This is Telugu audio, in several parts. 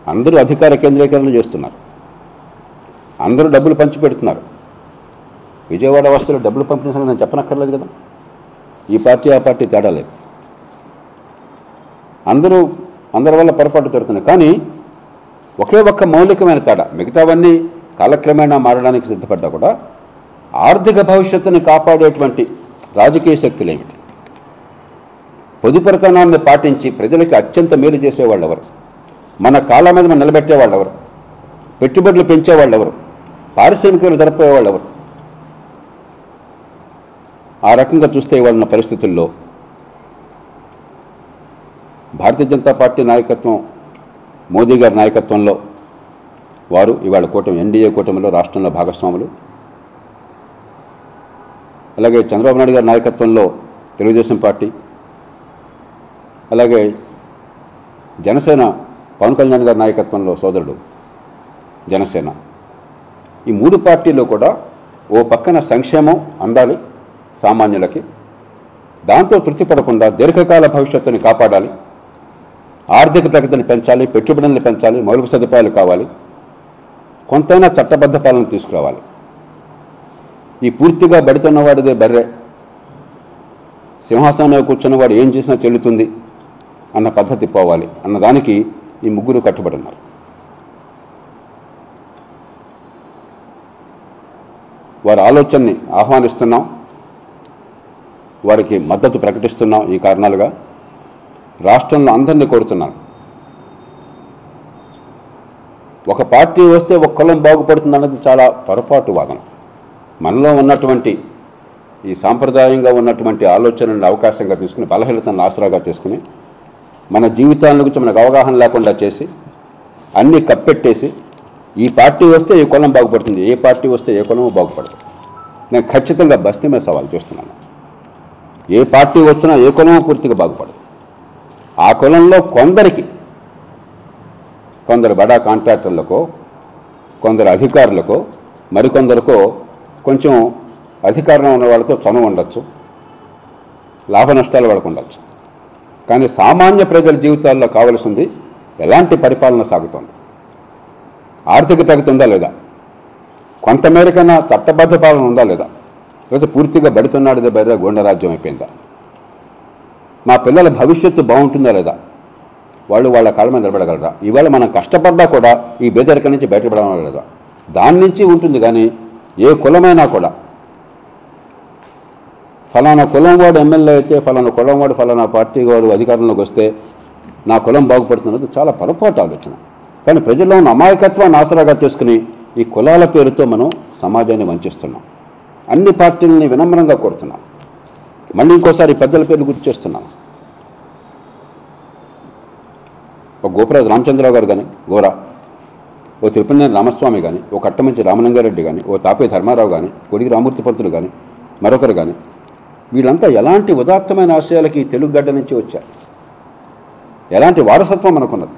అందరూ అధికార కేంద్రీకరణ చేస్తున్నారు, అందరూ డబ్బులు పంచిపెడుతున్నారు. విజయవాడ వస్తువులు డబ్బులు పంపిణీ సంగతి నేను చెప్పనక్కర్లేదు కదా. ఈ పార్టీ ఆ పార్టీ తేడా లేదు, అందరి వల్ల పొరపాటు జరుగుతున్నాయి. కానీ ఒకే ఒక్క మౌలికమైన తేడా, మిగతావన్నీ కాలక్రమేణా మారడానికి సిద్ధపడ్డా కూడా ఆర్థిక భవిష్యత్తుని కాపాడేటువంటి రాజకీయ శక్తులు ఏమిటి, పొదుపరితనాన్ని పాటించి ప్రజలకి అత్యంత మేలు చేసేవాళ్ళు ఎవరు, మన కాళ్ళ మీద మనం నిలబెట్టేవాళ్ళు ఎవరు, పెట్టుబడులు పెంచేవాళ్ళు ఎవరు, పారిశ్రామికలు జరపేవాళ్ళు ఎవరు? ఆ రకంగా చూస్తే ఇవాళ ఉన్న పరిస్థితుల్లో భారతీయ జనతా పార్టీ నాయకత్వం, మోదీ గారి నాయకత్వంలో వారు ఇవాళ కూటమి, ఎన్డీఏ కూటమిలో రాష్ట్రంలో భాగస్వాములు. అలాగే చంద్రబాబు నాయుడు గారి నాయకత్వంలో తెలుగుదేశం పార్టీ, అలాగే జనసేన పవన్ కళ్యాణ్ గారి నాయకత్వంలో సోదరుడు జనసేన. ఈ మూడు పార్టీలు కూడా ఓ పక్కన సంక్షేమం అందాలి సామాన్యులకి, దాంతో తృప్తిపడకుండా దీర్ఘకాల భవిష్యత్తుని కాపాడాలి, ఆర్థిక ప్రగతిని పెంచాలి, పెట్టుబడులను పెంచాలి, మౌలిక సదుపాయాలు కావాలి, కొంతైనా చట్టబద్ధ పాలన తీసుకురావాలి. ఈ పూర్తిగా బడితున్నవాడిదే బర్రె, సింహాసనం కూర్చున్నవాడు ఏం చేసినా చెల్లుతుంది అన్న పద్ధతి పోవాలి అన్నదానికి ఈ ముగ్గురు కట్టుబడి ఉన్నారు. వారి ఆలోచనని ఆహ్వానిస్తున్నాం, వారికి మద్దతు ప్రకటిస్తున్నాం. ఈ కారణాలుగా రాష్ట్రంలో అందరినీ కోరుతున్నాను, ఒక పార్టీ వస్తే ఒక కులం బాగుపడుతుంది అన్నది చాలా పొరపాటు వాదన. మనలో ఉన్నటువంటి ఈ సాంప్రదాయంగా ఉన్నటువంటి ఆలోచనలను అవకాశంగా తీసుకుని, బలహీనతను ఆసరాగా చేసుకుని, మన జీవితాల గురించి మనకు అవగాహన లేకుండా చేసి అన్నీ కప్పెట్టేసి ఈ పార్టీ వస్తే ఏ కులం బాగుపడుతుంది, ఏ పార్టీ వస్తే ఏ కులము బాగుపడదు. నేను ఖచ్చితంగా బస్తీ మీద సవాల్ చేస్తున్నాను. ఏ పార్టీ వచ్చినా ఏ కులము పూర్తిగా బాగుపడదు. ఆ కులంలో కొందరు బడా కాంట్రాక్టర్లకో, కొందరు అధికారులకో, మరికొందరికో కొంచెం అధికారంలో ఉన్న వాళ్ళతో చనువు ఉండొచ్చు, లాభ నష్టాలు వాళ్ళకు ఉండొచ్చు. కానీ సామాన్య ప్రజల జీవితాల్లో కావలసింది ఎలాంటి పరిపాలన సాగుతోంది, ఆర్థిక ప్రగతి ఉందా లేదా, కొంతమేరకైనా చట్టబద్ధ పాలన ఉందా లేదా, లేకపోతే పూర్తిగా బడితున్నాడు బయట గూండారాజ్యం అయిపోయిందా, మా పిల్లల భవిష్యత్తు బాగుంటుందా లేదా, వాళ్ళు వాళ్ళ కాళ్ళ మీద నిలబడగలరా, ఇవాళ మనం కష్టపడ్డా కూడా ఈ బేదరికం నుంచి బయటపడడం లేదా, దాని నుంచి ఉంటుంది. కానీ ఏ కులమైనా కూడా ఫలానా కులం వాడు ఎమ్మెల్యే అయితే, ఫలానా కులం వాడు ఫలానా పార్టీ వాడు అధికారంలోకి వస్తే నా కులం బాగుపడుతున్నది చాలా పొరపాటు ఆలోచన. కానీ ప్రజల్లో ఉన్న అమాయకత్వాన్ని ఆసరాగా చేసుకుని ఈ కులాల పేరుతో మనం సమాజాన్ని వంచిస్తున్నాం. అన్ని పార్టీలని వినమ్రంగా కోరుతున్నాం. మళ్ళీ ఇంకోసారి పెద్దల పేర్లు గుర్తు చేస్తున్నాం. ఒక గోపరాజు రామచంద్రరావు గారు కానీ, గోరా, ఓ తిరుపతినేని రామస్వామి కానీ, ఓ కట్టమంచి రామలింగారెడ్డి కానీ, ఓ తాపే ధర్మారావు కానీ, కొడిగి రామూర్తి పంతులు కానీ, మరొకరు కానీ, వీళ్ళంతా ఎలాంటి ఉదాత్తమైన ఆశయాలకి తెలుగు గడ్డ నుంచి వచ్చారు, ఎలాంటి వారసత్వం మనకున్నది.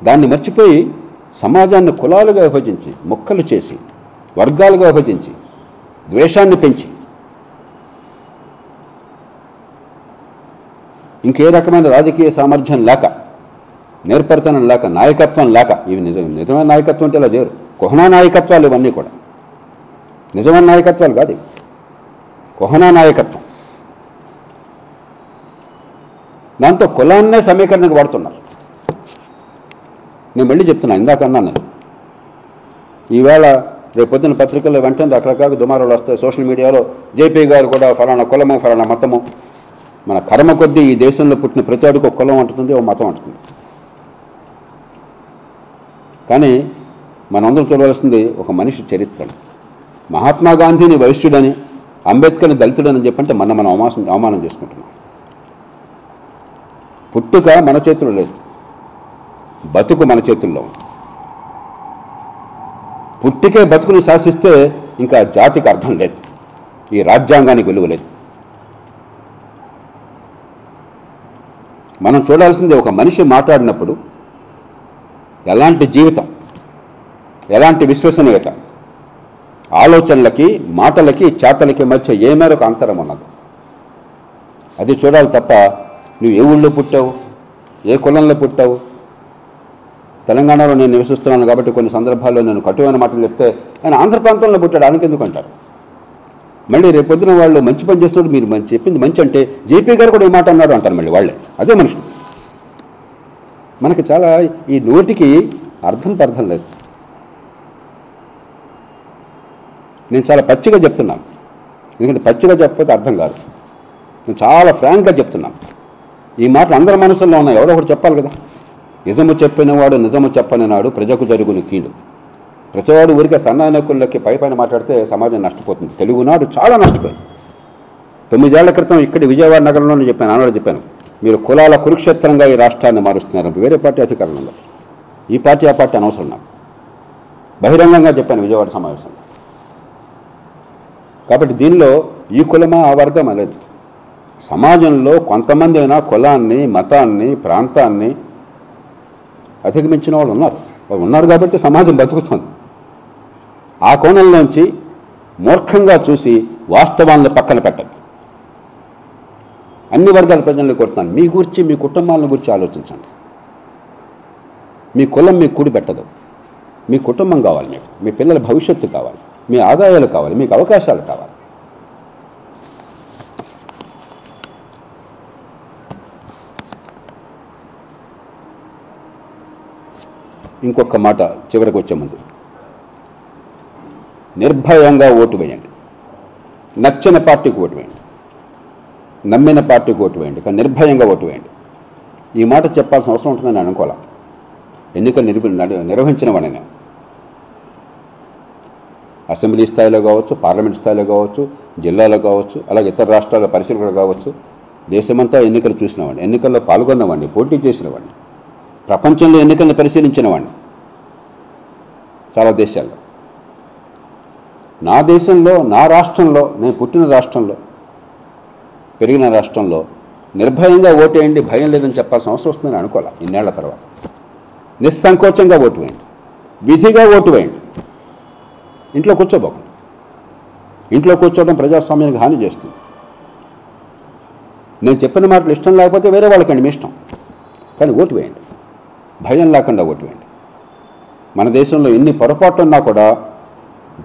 దాన్ని మర్చిపోయి సమాజాన్ని కులాలుగా విభజించి, ముక్కలు చేసి, వర్గాలుగా విభజించి, ద్వేషాన్ని పెంచి, ఇంకే రకమైన రాజకీయ సామర్థ్యం లేక, నేర్పరితనం లేక, నాయకత్వం లేక, ఇవి నిజమైన నాయకత్వం అంటే ఇలా చేయరు. కుహనా నాయకత్వాలు ఇవన్నీ కూడా నిజమైన నాయకత్వాలు కాదు, కుహనా నాయకత్వం. దాంతో కులాన్నే సమీకరణకు వాడుతున్నారు. నేను మళ్ళీ చెప్తున్నా, ఇందాకన్నా నేను ఈవేళ రేపు పొద్దున్న పత్రికల్లో వెంటనే రకరకాల దుమారాలు వస్తాయి. సోషల్ మీడియాలో జేపీ గారు కూడా ఫలానా కులము, ఫలానా మతము. మన కర్మ కొద్దీ ఈ దేశంలో పుట్టిన ప్రతి వాడికి ఒక కులం అంటుంది, ఒక మతం అంటుంది. కానీ మనందరం చూడవలసింది ఒక మనిషి చరిత్రను. మహాత్మా గాంధీని వైశ్యుడని, అంబేద్కర్ని దళితుడని చెప్పంటే మనం అవమానం చేసుకుంటున్నాం. పుట్టుక మన చేతుల్లో లేదు, బతుకు మన చేతుల్లో ఉంది. పుట్టికే బతుకుని శాసిస్తే ఇంకా జాతికి అర్థం లేదు, ఈ రాజ్యాంగానికి విలువ లేదు. మనం చూడాల్సింది ఒక మనిషి మాట్లాడినప్పుడు ఎలాంటి జీవితం, ఎలాంటి విశ్వసనీయత, ఆలోచనలకి, మాటలకి, చేతలకి మధ్య ఏ మేరకు అంతరం ఉన్నది, అది చూడాలి తప్ప నువ్వు ఏ ఊళ్ళో పుట్టావు, ఏ కులంలో పుట్టావు, తెలంగాణలో నేను నివసిస్తున్నాను కాబట్టి కొన్ని సందర్భాల్లో నేను కటువైన మాటలు చెప్తే ఆయన ఆంధ్ర ప్రాంతంలో పుట్టాడు, ఆయనకి ఎందుకు అంటారు? మళ్ళీ రేపొద్దున వాళ్ళు మంచి పని చేస్తున్నప్పుడు మీరు మంచి చెప్పింది మంచి అంటే జేపీ గారు కూడా ఏ మాట అన్నారు అంటారు మళ్ళీ వాళ్ళే. అదే మనుషులు. మనకి చాలా ఈ నోటికి అర్థం లేదు. నేను చాలా పచ్చిగా చెప్తున్నాను, ఎందుకంటే పచ్చిగా చెప్పకపోతే అర్థం కాదు. నేను చాలా ఫ్రాంక్గా చెప్తున్నాను. ఈ మాటలు అందరి మనసుల్లో ఉన్నాయి, ఎవరో ఒకటి చెప్పాలి కదా. నిజము చెప్పినవాడు నిజము చెప్పనినాడు ప్రజకు జరుగుని కీడు. ప్రతివాడు ఊరికే సన్నాయకుల్లోకి పైన మాట్లాడితే సమాజం నష్టపోతుంది. తెలుగునాడు చాలా నష్టపోయింది. 9 ఏళ్ల క్రితం ఇక్కడ విజయవాడ నగరంలోనే చెప్పాను, ఆనాడు చెప్పాను, మీరు కులాల కురుక్షేత్రంగా ఈ రాష్ట్రాన్ని మారుస్తున్నారు. వేరే పార్టీ అధికారంలో, ఈ పార్టీ ఆ పార్టీ అనవసరం నాకు. బహిరంగంగా చెప్పాను విజయవాడ సమావేశంలో. కాబట్టి దీనిలో ఈ కులమా ఆ వర్గమా లేదు. సమాజంలో కొంతమంది అయినా కులాన్ని, మతాన్ని, ప్రాంతాన్ని అధిగమించిన వాళ్ళు ఉన్నారు కాబట్టి సమాజం బతుకుతుంది. ఆ కోణంలోంచి మూర్ఖంగా చూసి వాస్తవాలను పక్కన పెట్టద్దు. అన్ని వర్గాల ప్రజల్ని కోరుతున్నాను, మీ గురించి, మీ కుటుంబాలను గురించి ఆలోచించండి. మీ కులం మీకు కూడి పెట్టదు. మీ కుటుంబం కావాలి, మీకు మీ పిల్లల భవిష్యత్తు కావాలి, మీ ఆదాయాలు కావాలి, మీకు అవకాశాలు కావాలి. ఇంకొక మాట చివరికి వచ్చే ముందు, నిర్భయంగా ఓటు వేయండి. నచ్చిన పార్టీకి ఓటు వేయండి, నమ్మిన పార్టీకి ఓటు వేయండి, కానీ నిర్భయంగా ఓటు వేయండి. ఈ మాట చెప్పాల్సిన అవసరం ఉంటుందని నేను అనుకోవాలి. ఎన్నికలు నిర్వహించిన వాడిని నేను. అసెంబ్లీ స్థాయిలో కావచ్చు, పార్లమెంట్ స్థాయిలో కావచ్చు, జిల్లాలో కావచ్చు, అలాగే ఇతర రాష్ట్రాల పరిశీలకులు కావచ్చు, దేశమంతా ఎన్నికలు చూసినవాడిని, ఎన్నికల్లో పాల్గొన్నవాడిని, పోటీ చేసినవాడిని, ప్రపంచంలో ఎన్నికలను పరిశీలించిన వాడిని చాలా దేశాల్లో. నా దేశంలో, నా రాష్ట్రంలో, నేను పుట్టిన రాష్ట్రంలో, పెరిగిన రాష్ట్రంలో నిర్భయంగా ఓటేయండి, భయం లేదని చెప్పాల్సిన అవసరం వస్తుందని అనుకోవాలి. ఇన్నేళ్ల తర్వాత నిస్సంకోచంగా ఓటు వేయండి, విధిగా ఓటు వేయండి. ఇంట్లో కూర్చోబోకండి. ఇంట్లో కూర్చోవడం ప్రజాస్వామ్యానికి హాని చేస్తుంది. నేను చెప్పిన మాటలు ఇష్టం లేకపోతే వేరే వాళ్ళకండి, మీ ఇష్టం, కానీ ఓటు వేయండి, భయం లేకుండా ఓటు వేయండి. మన దేశంలో ఎన్ని పొరపాట్లు ఉన్నా కూడా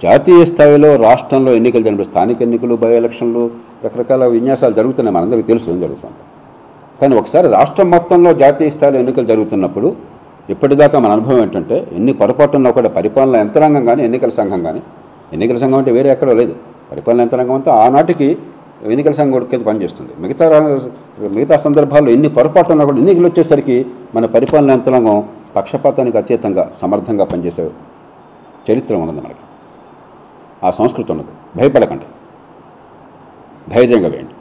జాతీయ స్థాయిలో, రాష్ట్రంలో ఎన్నికలు జరిగిన స్థానిక ఎన్నికలు, బై ఎలక్షన్లు, రకరకాల విన్యాసాలు జరుగుతున్నాయి, మనందరికీ తెలుసు ఏం జరుగుతుంది. కానీ ఒకసారి రాష్ట్రం మొత్తంలో జాతీయ స్థాయిలో ఎన్నికలు జరుగుతున్నప్పుడు ఇప్పటిదాకా మన అనుభవం ఏంటంటే, ఎన్ని పొరపాటు ఉన్నా కూడా పరిపాలన యంత్రాంగం కానీ, ఎన్నికల సంఘం కానీ, ఎన్నికల సంఘం అంటే వేరే ఎక్కడో లేదు, పరిపాలన యంత్రాంగం అంతా ఆనాటికి ఎన్నికల సంఘం ఉడికేది పనిచేస్తుంది. మిగతా సందర్భాల్లో ఎన్ని పొరపాటు ఉన్నా కూడా ఎన్నికలు వచ్చేసరికి మన పరిపాలన యంత్రాంగం పక్షపాతానికి అతీతంగా సమర్థంగా పనిచేసే చరిత్ర ఉన్నది మనకి. ఆ సంస్కృతి ఉన్నది. భయపడకండి, ధైర్యంగా వేయండి.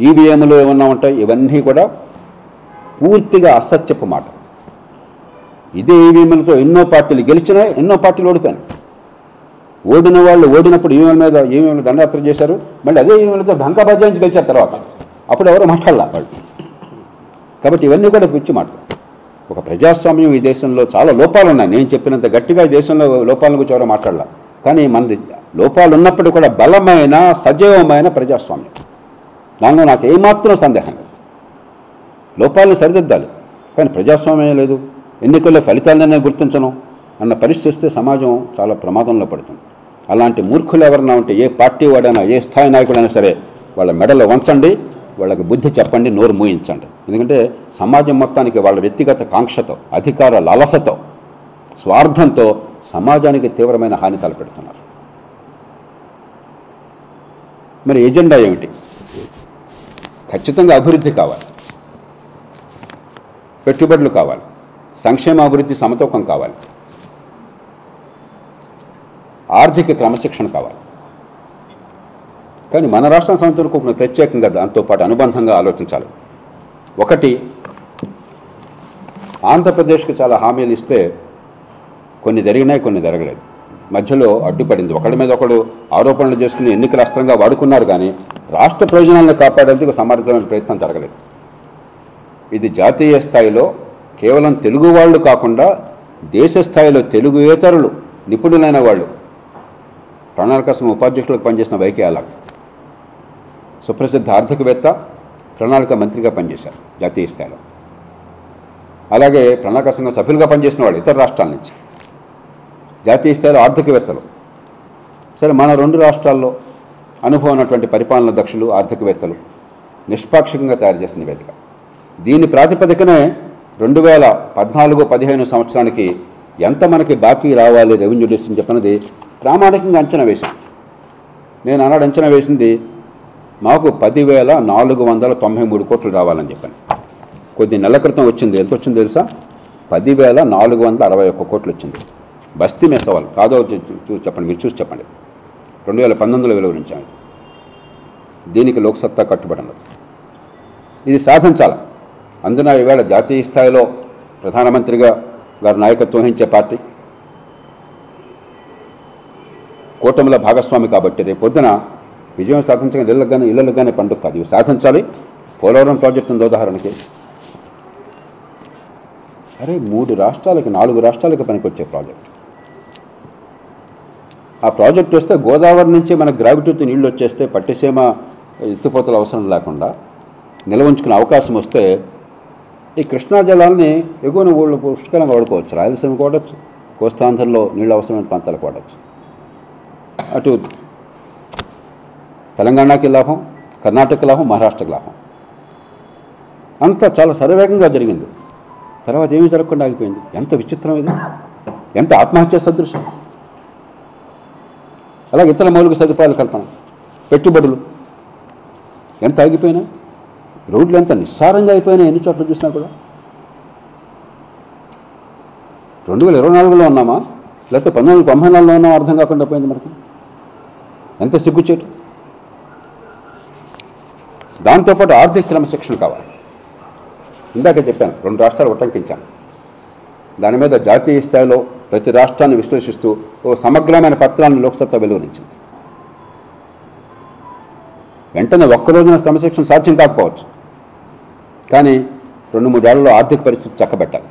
ఈవీఎంలు ఏమన్నా ఉంటాయి, ఇవన్నీ కూడా పూర్తిగా అసత్యపు మాట. ఇదే ఈవీఎంలతో ఎన్నో పార్టీలు గెలిచినాయి, ఎన్నో పార్టీలు ఓడిపోయినాయి. ఓడిన వాళ్ళు ఓడినప్పుడు ఈవీఎంలు దండయాత్ర చేశారు, మళ్ళీ అదే ఈవీఎంలతో ఢంకాబాజాయించి గెలిచారు తర్వాత. అప్పుడు ఎవరో మాట్లాడాల వాళ్ళు. కాబట్టి ఇవన్నీ కూడా పిచ్చి మాటలు. ఒక ప్రజాస్వామ్యం ఈ దేశంలో చాలా లోపాలు ఉన్నాయి. నేను చెప్పినంత గట్టిగా ఈ దేశంలో లోపాలను గురించి ఎవరో మాట్లాడాల, కానీ మనది లోపాలు ఉన్నప్పటికీ కూడా బలమైన, సజీవమైన ప్రజాస్వామ్యం. దానిలో నాకు ఏమాత్రం సందేహం లేదు. లోపాలను సరిదిద్దాలి, కానీ ప్రజాస్వామ్యం లేదు, ఎన్నికల్లో ఫలితాలనే గుర్తించను అన్న పరిస్థితి వస్తే సమాజం చాలా ప్రమాదంలో పడుతుంది. అలాంటి మూర్ఖులు ఎవరన్నా ఉంటే, ఏ పార్టీ వాడైనా, ఏ స్థాయి నాయకుడైనా సరే, వాళ్ళ మెడలో వంచండి, వాళ్ళకి బుద్ధి చెప్పండి, నోరు మూయించండి. ఎందుకంటే సమాజం మొత్తానికి వాళ్ళ వ్యక్తిగత కాంక్షతో, అధికార లలసతో, స్వార్థంతో సమాజానికి తీవ్రమైన హాని తలపెడుతున్నారు. మరి ఎజెండా ఏమిటి? ఖచ్చితంగా అభివృద్ధి కావాలి, పెట్టుబడులు కావాలి, సంక్షేమ అభివృద్ధి సమతూకం కావాలి, ఆర్థిక క్రమశిక్షణ కావాలి. కానీ మన రాష్ట్ర సంస్థలకు ఒక ప్రత్యేకంగా దాంతోపాటు అనుబంధంగా ఆలోచించాలి. ఒకటి, ఆంధ్రప్రదేశ్కి చాలా హామీలు ఇస్తే కొన్ని జరిగినాయి, కొన్ని జరగలేదు. మధ్యలో అడ్డుపడింది. ఒకడి మీద ఒకడు ఆరోపణలు చేసుకుని ఎన్నికల అస్త్రంగా వాడుకున్నారు, కానీ రాష్ట్ర ప్రయోజనాలను కాపాడేందుకు సమర్థమైన ప్రయత్నం జరగలేదు. ఇది జాతీయ స్థాయిలో కేవలం తెలుగు వాళ్ళు కాకుండా దేశ స్థాయిలో తెలుగుయేతరులు, నిపుణులైన వాళ్ళు, ప్రణాళిక సంఘం ఉపాధ్యక్షులకు పనిచేసిన వైకే అలాగ్, సుప్రసిద్ధ ఆర్థికవేత్త, ప్రణాళిక మంత్రిగా పనిచేశారు జాతీయ స్థాయిలో. అలాగే ప్రణాళిక సంఘం సభ్యులుగా పనిచేసిన వాళ్ళు ఇతర రాష్ట్రాల నుంచి, జాతీయ స్థాయిలో ఆర్థికవేత్తలు. సరే, మన 2 రాష్ట్రాల్లో అనుభవం ఉన్నటువంటి పరిపాలన దక్షులు, ఆర్థికవేత్తలు నిష్పాక్షికంగా తయారు చేసిన నివేదిక. దీని ప్రాతిపదికనే 2014-15 సంవత్సరానికి ఎంత మనకి బాకీ రావాలి రెవెన్యూ డిస్ట్రిక్ట్ చెప్పినది ప్రామాణికంగా అంచనా వేశాం. నేను ఆనాడు అంచనా వేసింది మాకు 10,493 కోట్లు రావాలని చెప్పాను. కొద్ది నెలల క్రితం వచ్చింది. ఎంత వచ్చింది తెలుసా? 10,461 కోట్లు వచ్చింది. బస్తీ మెసవాళ్ళు కాదో చెప్పండి, మీరు చూసి చెప్పండి. 2019లో వెలువరించాము. దీనికి లోక్సత్తా కట్టుబడి ఉన్నది. ఇది సాధించాలి. అందున ఈవేళ జాతీయ స్థాయిలో ప్రధానమంత్రిగా గారు నాయకత్వం వహించే పార్టీ కూటమిల భాగస్వామి కాబట్టి రేపు పొద్దున విజయం సాధించగా ఇళ్ళకు కానీ పండుగ కాదు, ఇవి సాధించాలి. పోలవరం ప్రాజెక్టు ఉంది ఉదాహరణకి. అరే 3 రాష్ట్రాలకి 4 రాష్ట్రాలకి పనికొచ్చే ప్రాజెక్ట్. ఆ ప్రాజెక్ట్ వస్తే గోదావరి నుంచి మనకు గ్రావిటీతో నీళ్ళు వచ్చేస్తే పట్టిసీమ ఎత్తిపోతల అవసరం లేకుండా నిల్వ ఉంచుకునే అవకాశం వస్తే ఈ కృష్ణా జలాల్ని ఎగువన ఊళ్ళో పుష్కలంగా వాడుకోవచ్చు. రాయలసీమకు వాడచ్చు, కోస్తాంధ్రలో నీళ్ళు అవసరమైన ప్రాంతాలకు వాడచ్చు. అటు తెలంగాణకి లాభం, కర్ణాటక లాభం, మహారాష్ట్రకి లాభం. అంతా చాలా శరవేగంగా జరిగింది. తర్వాత ఏమీ జరగకుండా ఆగిపోయింది. ఎంత విచిత్రం ఇది! ఎంత ఆత్మహత్య సదృశ్యం! అలాగే ఇతర మౌలిక సదుపాయాల కల్పన, పెట్టుబడులు ఎంత ఆగిపోయినాయి. రోడ్లు ఎంత నిస్సారంగా అయిపోయినాయి. ఎన్ని చోట్ల చూసినా కూడా 2024లో ఉన్నామా లేకపోతే 1994లో ఉన్నామా అర్థం కాకుండా పోయింది మనకి. ఎంత సిగ్గుచేటు! దాంతోపాటు ఆర్థిక క్రమశిక్షణ కావాలి. ఇందాక చెప్పాను, 2 రాష్ట్రాలు ఉటంకించాను. దాని మీద జాతీయ స్థాయిలో ప్రతి రాష్ట్రాన్ని విశ్లేషిస్తూ ఓ సమగ్రమైన పత్రాన్ని లోక్సత్తా వెలువరించింది. వెంటనే ఒక్కరోజున క్రమశిక్షణ సాధ్యం కాకపోవచ్చు, కానీ 2-3 ఏళ్లలో ఆర్థిక పరిస్థితి చక్కబెట్టాలి.